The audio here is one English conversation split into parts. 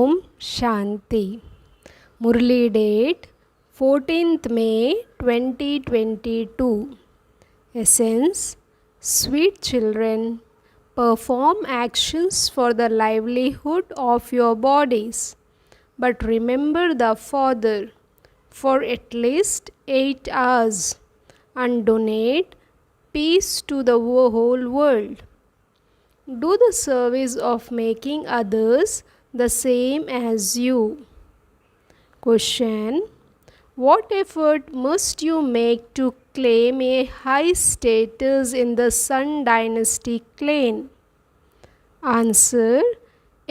Om Shanti. Murli date 14th May 2022. Essence: Sweet children, perform actions for the livelihood of your bodies, but remember the Father for at least 8 hours and donate peace to the whole world. Do the service of making others the same as you. Question: what effort must you make to claim a high status in the Sun Dynasty clan? Answer: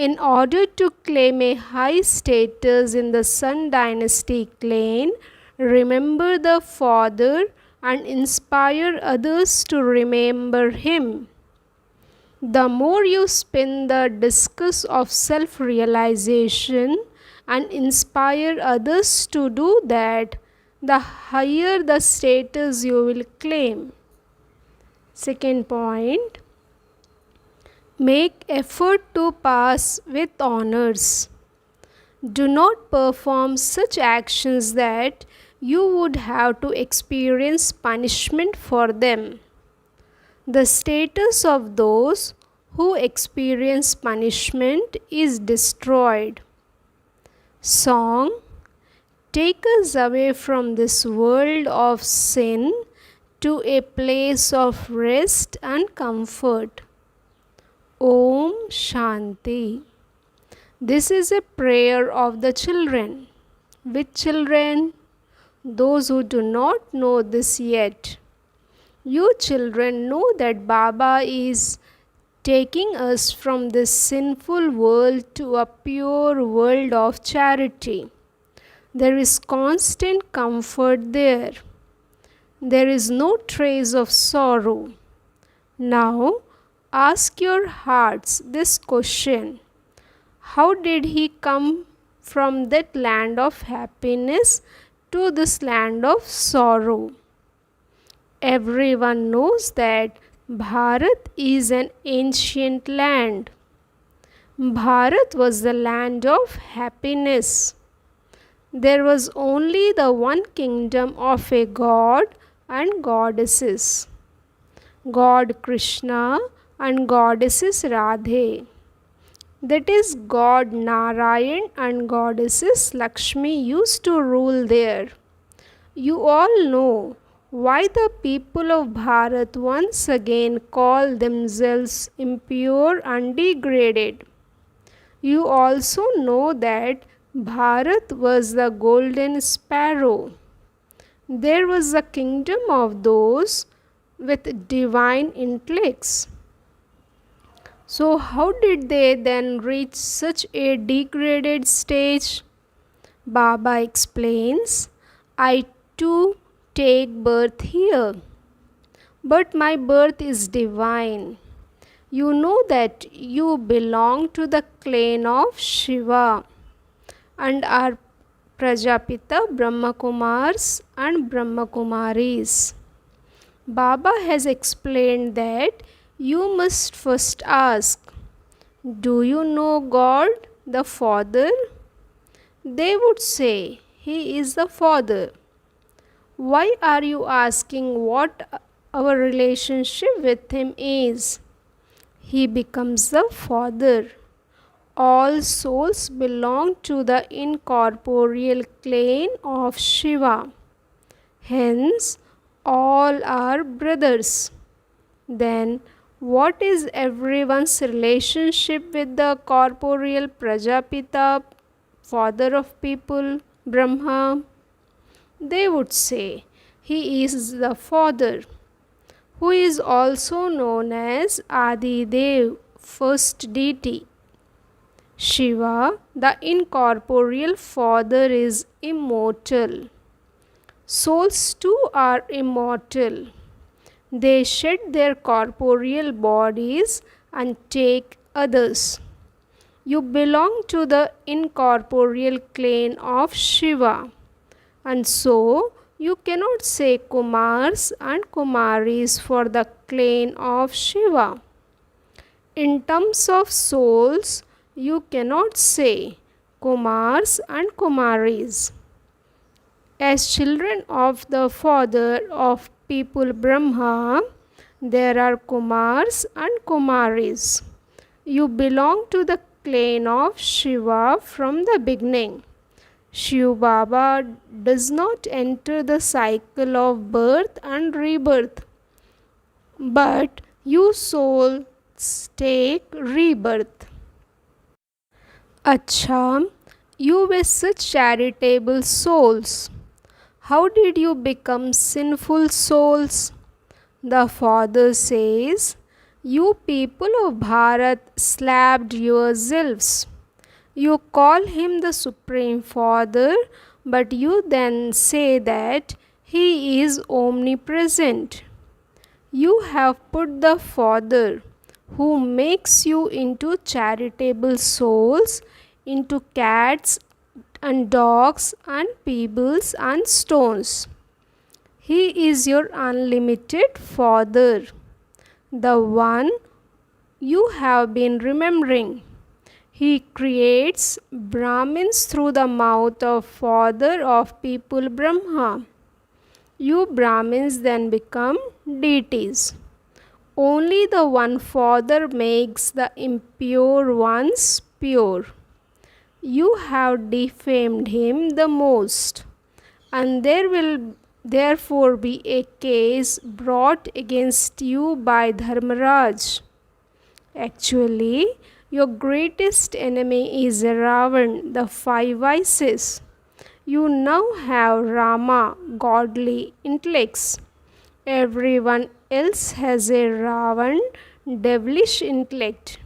in order to claim a high status in the Sun Dynasty clan, remember the Father and inspire others to remember him. The more you spin the discus of self-realization and inspire others to do that, the higher the status you will claim. Second point, make effort to pass with honors. Do not perform such actions that you would have to experience punishment for them. The status of those who experience punishment is destroyed. Song: take us away from this world of sin to a place of rest and comfort. Om Shanti. This is a prayer of the children. Which children? Those who do not know this yet. You children know that Baba is taking us from this sinful world to a pure world of charity. There is constant comfort there. There is no trace of sorrow. Now, ask your hearts this question: how did he come from that land of happiness to this land of sorrow? Everyone knows that Bharat is an ancient land. Bharat was the land of happiness. There was only the one kingdom of a god and goddesses, God Krishna and goddesses Radhe. That is, God Narayan and goddesses Lakshmi used to rule there. You all know why the people of Bharat once again call themselves impure and degraded. You also know that Bharat was the golden sparrow. There was a kingdom of those with divine intellects. So how did they then reach such a degraded stage? Baba explains, I too take birth here, but my birth is divine. You know that you belong to the clan of Shiva and are Prajapita Brahmakumars and Brahmakumaris. Baba has explained that you must first ask, do you know God, the Father? They would say, He is the Father. Why are you asking what our relationship with Him is? He becomes the Father. All souls belong to the incorporeal clan of Shiva. Hence, all are brothers. Then, what is everyone's relationship with the corporeal Prajapita, father of people, Brahma? They would say, he is the Father, who is also known as Adi Dev, first deity. Shiva, the incorporeal Father, is immortal. Souls too are immortal. They shed their corporeal bodies and take others. You belong to the incorporeal clan of Shiva, and so you cannot say Kumars and Kumaris for the clan of Shiva. In terms of souls, you cannot say Kumars and Kumaris. As children of the father of people Brahma, there are Kumars and Kumaris. You belong to the clan of Shiva from the beginning. Shiv Baba does not enter the cycle of birth and rebirth, but you souls take rebirth. Acha, you were such charitable souls. How did you become sinful souls? The father says, you people of Bharat slapped yourselves. You call him the Supreme Father, but you then say that he is omnipresent. You have put the Father, who makes you into charitable souls, into cats and dogs and pebbles and stones. He is your unlimited Father, the one you have been remembering. He creates Brahmins through the mouth of Father of people Brahma. You Brahmins then become deities. Only the one Father makes the impure ones pure. You have defamed him the most, and there will therefore be a case brought against you by Dharmaraj. Actually, your greatest enemy is Ravan, the five vices. You now have Rama, godly intellects. Everyone else has a Ravan, devilish intellect.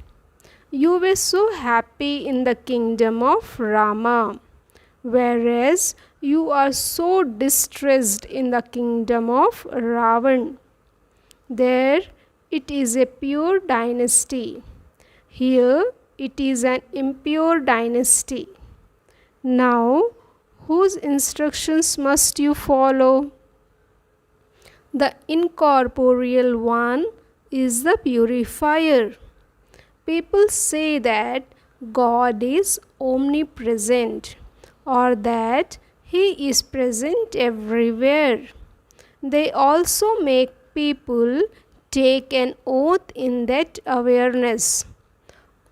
You were so happy in the kingdom of Rama, whereas you are so distressed in the kingdom of Ravan. There it is a pure dynasty. Here it is an impure dynasty. Now, whose instructions must you follow? The incorporeal one is the purifier. People say that God is omnipresent or that He is present everywhere. They also make people take an oath in that awareness.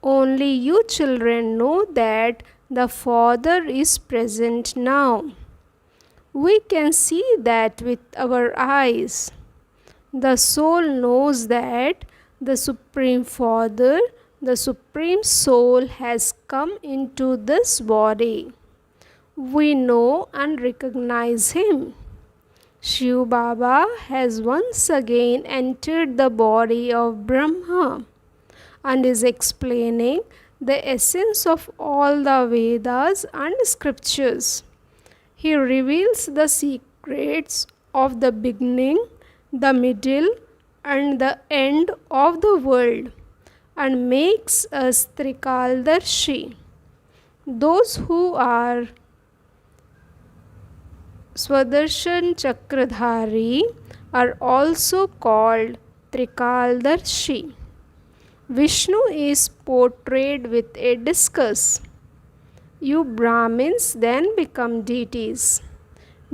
Only you children know that the Father is present now. We can see that with our eyes. The soul knows that the Supreme Father, the Supreme Soul, has come into this body. We know and recognize him. Shiv Baba has once again entered the body of Brahma and is explaining the essence of all the Vedas and scriptures. He reveals the secrets of the beginning, the middle, and the end of the world and makes us Trikaldarshi. Those who are Swadershan Chakradhari are also called Trikaldarshi. Vishnu is portrayed with a discus. You Brahmins then become deities.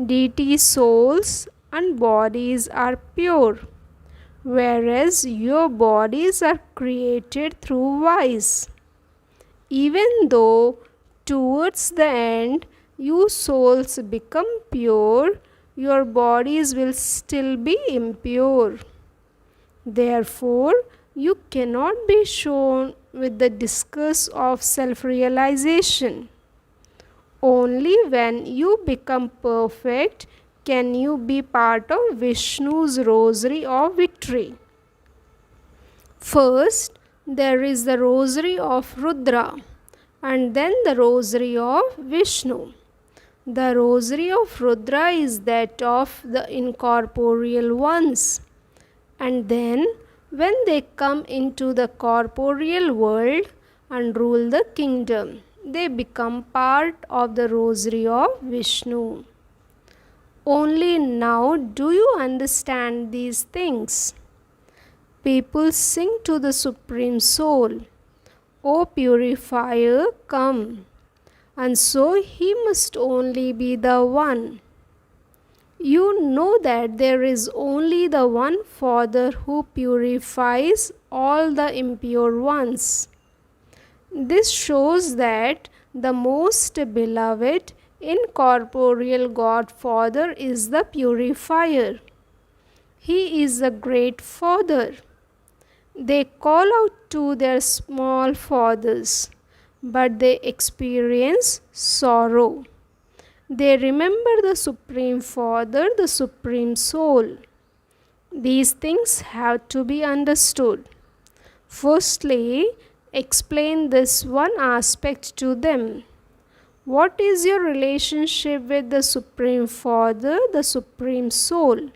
Deity souls and bodies are pure, whereas your bodies are created through vice. Even though towards the end you souls become pure, your bodies will still be impure. Therefore, you cannot be shown with the discus of self-realization. Only when you become perfect can you be part of Vishnu's rosary of victory. First, there is the rosary of Rudra and then the rosary of Vishnu. The rosary of Rudra is that of the incorporeal ones, and then when they come into the corporeal world and rule the kingdom, they become part of the rosary of Vishnu. Only now do you understand these things. People sing to the Supreme Soul, O purifier, come. and so he must only be the one. You know that there is only the one Father who purifies all the impure ones. This shows that the most beloved incorporeal God Father is the purifier. He is a great Father. They call out to their small fathers, but they experience sorrow. They remember the Supreme Father, the Supreme Soul. These things have to be understood. Firstly, explain this one aspect to them. What is your relationship with the Supreme Father, the Supreme Soul?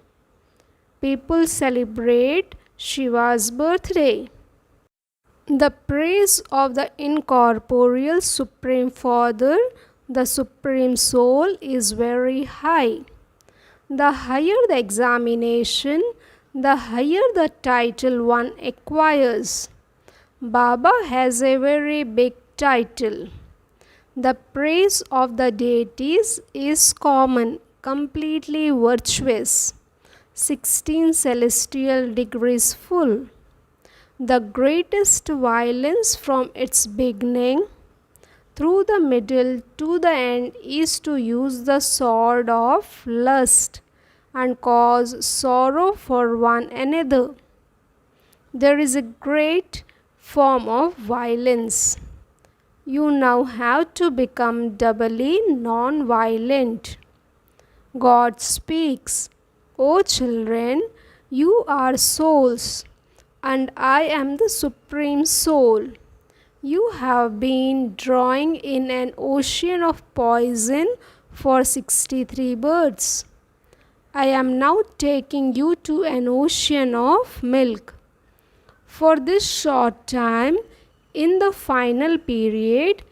People celebrate Shiva's birthday. The praise of the incorporeal Supreme Father, the Supreme Soul, is very high. The higher the examination, the higher the title one acquires. Baba has a very big title. The praise of the deities is common, completely virtuous. 16 celestial degrees full. The greatest violence from its beginning through the middle to the end is to use the sword of lust and cause sorrow for one another. There is a great form of violence. You now have to become doubly non-violent. God speaks, "O children, you are souls, and I am the Supreme Soul. You have been drawing in an ocean of poison for 63 births. I am now taking you to an ocean of milk. For this short time, in the final period,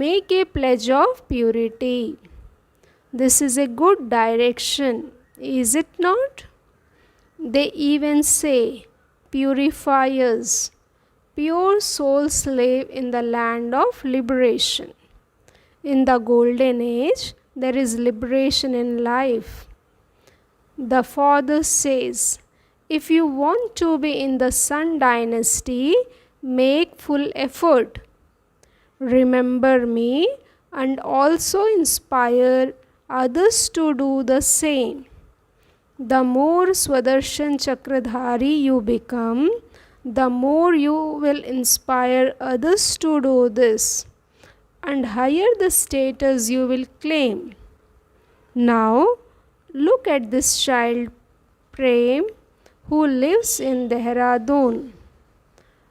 make a pledge of purity." This is a good direction, is it not? They even say, purifiers, pure souls live in the land of liberation. In the golden age, there is liberation in life. The Father says, if you want to be in the Sun dynasty, make full effort. Remember me and also inspire others to do the same. The more Swadershan Chakradhari you become, the more you will inspire others to do this, and higher the status you will claim. Now, look at this child Prem who lives in Dehradun.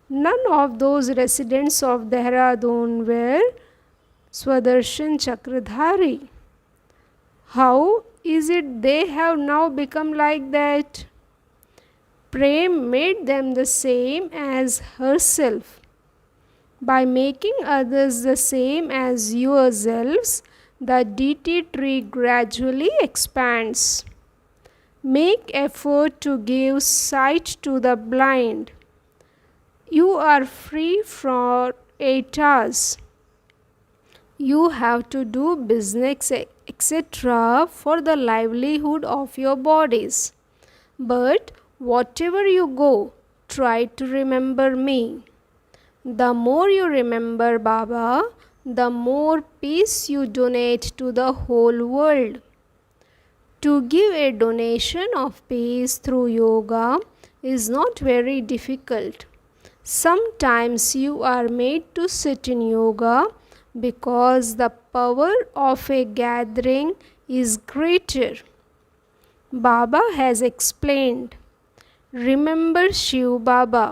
None of those residents of Dehradun were Swadershan Chakradhari. How is it they have now become like that? Prem made them the same as herself. By making others the same as yourselves, the deity tree gradually expands. Make effort to give sight to the blind. You are free for 8 hours. You have to do business, etc., for the livelihood of your bodies. But whatever you go, try to remember me. The more you remember Baba, the more peace you donate to the whole world. To give a donation of peace through yoga is not very difficult. Sometimes you are made to sit in yoga because the power of a gathering is greater. Baba has explained, remember Shiv Baba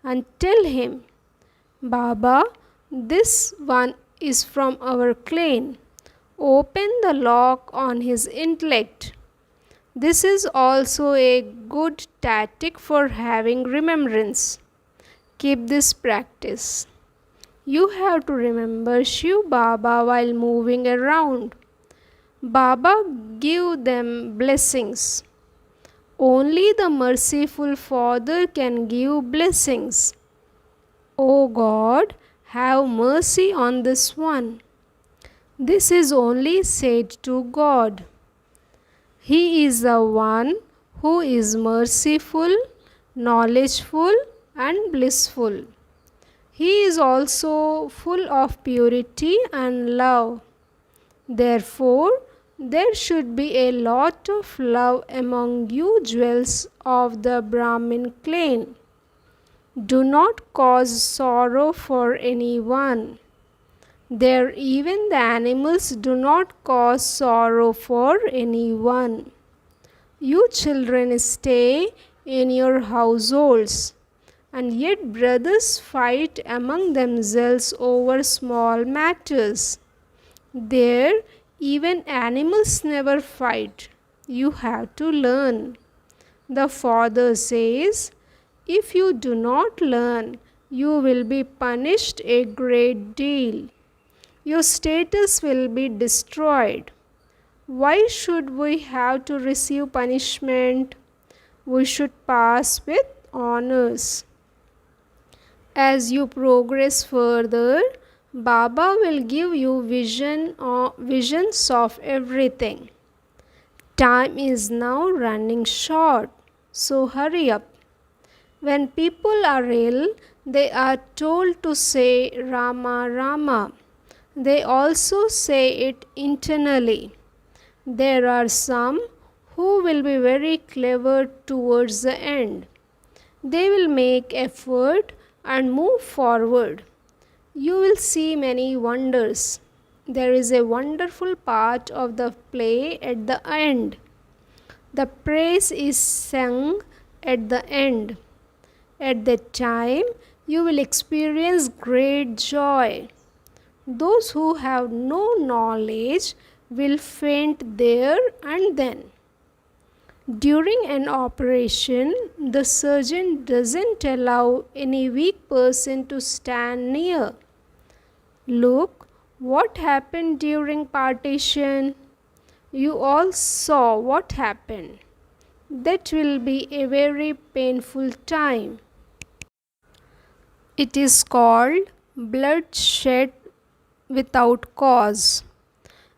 and tell him, Baba, this one is from our clan. Open the lock on his intellect. This is also a good tactic for having remembrance. Keep this practice. You have to remember Shiv Baba while moving around. Baba give them blessings. Only the merciful Father can give blessings. O God, have mercy on this one. This is only said to God. He is the one who is merciful, knowledgeful, and blissful. He is also full of purity and love. Therefore, there should be a lot of love among you jewels of the Brahmin clan. Do not cause sorrow for anyone. There even the animals do not cause sorrow for anyone. You children stay in your households, and yet brothers fight among themselves over small matters. There even animals never fight. You have to learn. The father says, if you do not learn, you will be punished a great deal. Your status will be destroyed. Why should we have to receive punishment? We should pass with honors. As you progress further, Baba will give you visions of everything. Time is now running short, so hurry up. When people are ill, they are told to say Rama Rama. They also say it internally. There are some who will be very clever towards the end. They will make effort and move forward. You will see many wonders. There is a wonderful part of the play at the end. The praise is sung at the end. At that time, you will experience great joy. Those who have no knowledge will faint there and then. During an operation, the surgeon doesn't allow any weak person to stand near. Look what happened during partition. You all saw what happened. That will be a very painful time. It is called bloodshed without cause.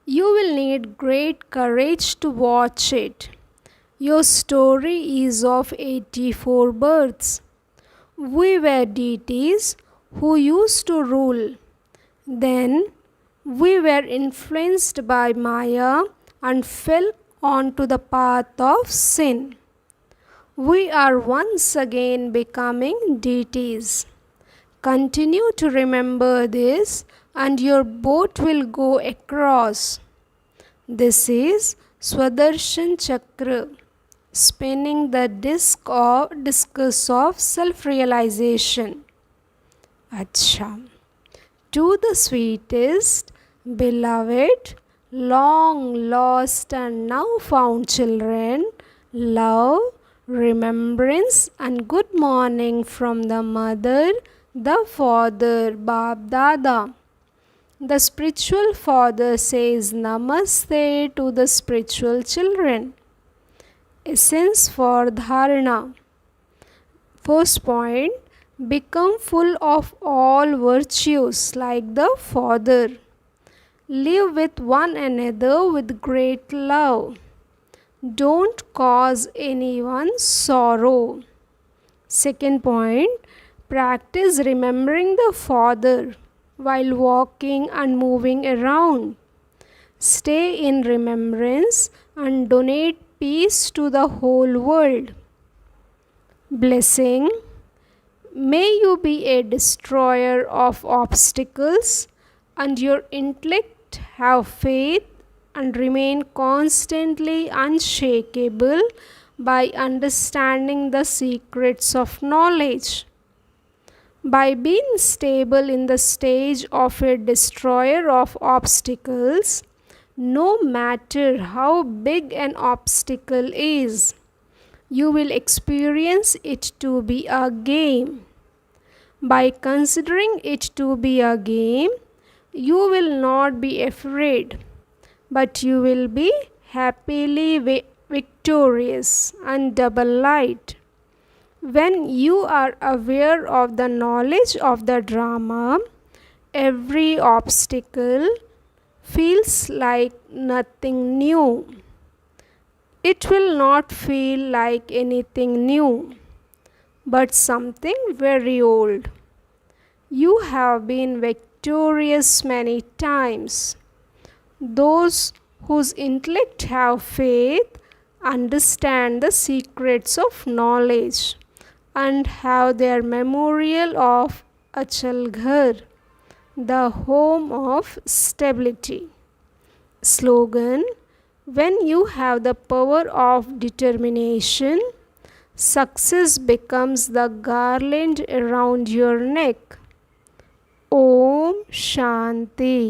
You will need great courage to watch it. Your story is of 84 births. We were deities who used to rule. Then we were influenced by Maya and fell onto the path of sin. We are once again becoming deities. Continue to remember this and your boat will go across. This is Swadershan Chakra, spinning the discus of self-realization. Acha. To the sweetest, beloved, long lost and now found children, love, remembrance and good morning from the mother, the father, Bab Dada. The spiritual father says Namaste to the spiritual children. Essence for Dharana. First point, become full of all virtues like the Father. Live with one another with great love. Don't cause anyone sorrow. Second point, practice remembering the Father while walking and moving around. Stay in remembrance and donate peace to the whole world. Blessing. May you be a destroyer of obstacles and your intellect have faith and remain constantly unshakable by understanding the secrets of knowledge. By being stable in the stage of a destroyer of obstacles, no matter how big an obstacle is, you will experience it to be a game. By considering it to be a game, you will not be afraid, but you will be happily victorious and double light. When you are aware of the knowledge of the drama, every obstacle feels like nothing new. It will not feel like anything new, but something very old. You have been victorious many times. Those whose intellect have faith understand the secrets of knowledge and have their memorial of Achal Ghar, the home of stability. Slogan: when you have the power of determination, success becomes the garland around your neck. Om Shanti.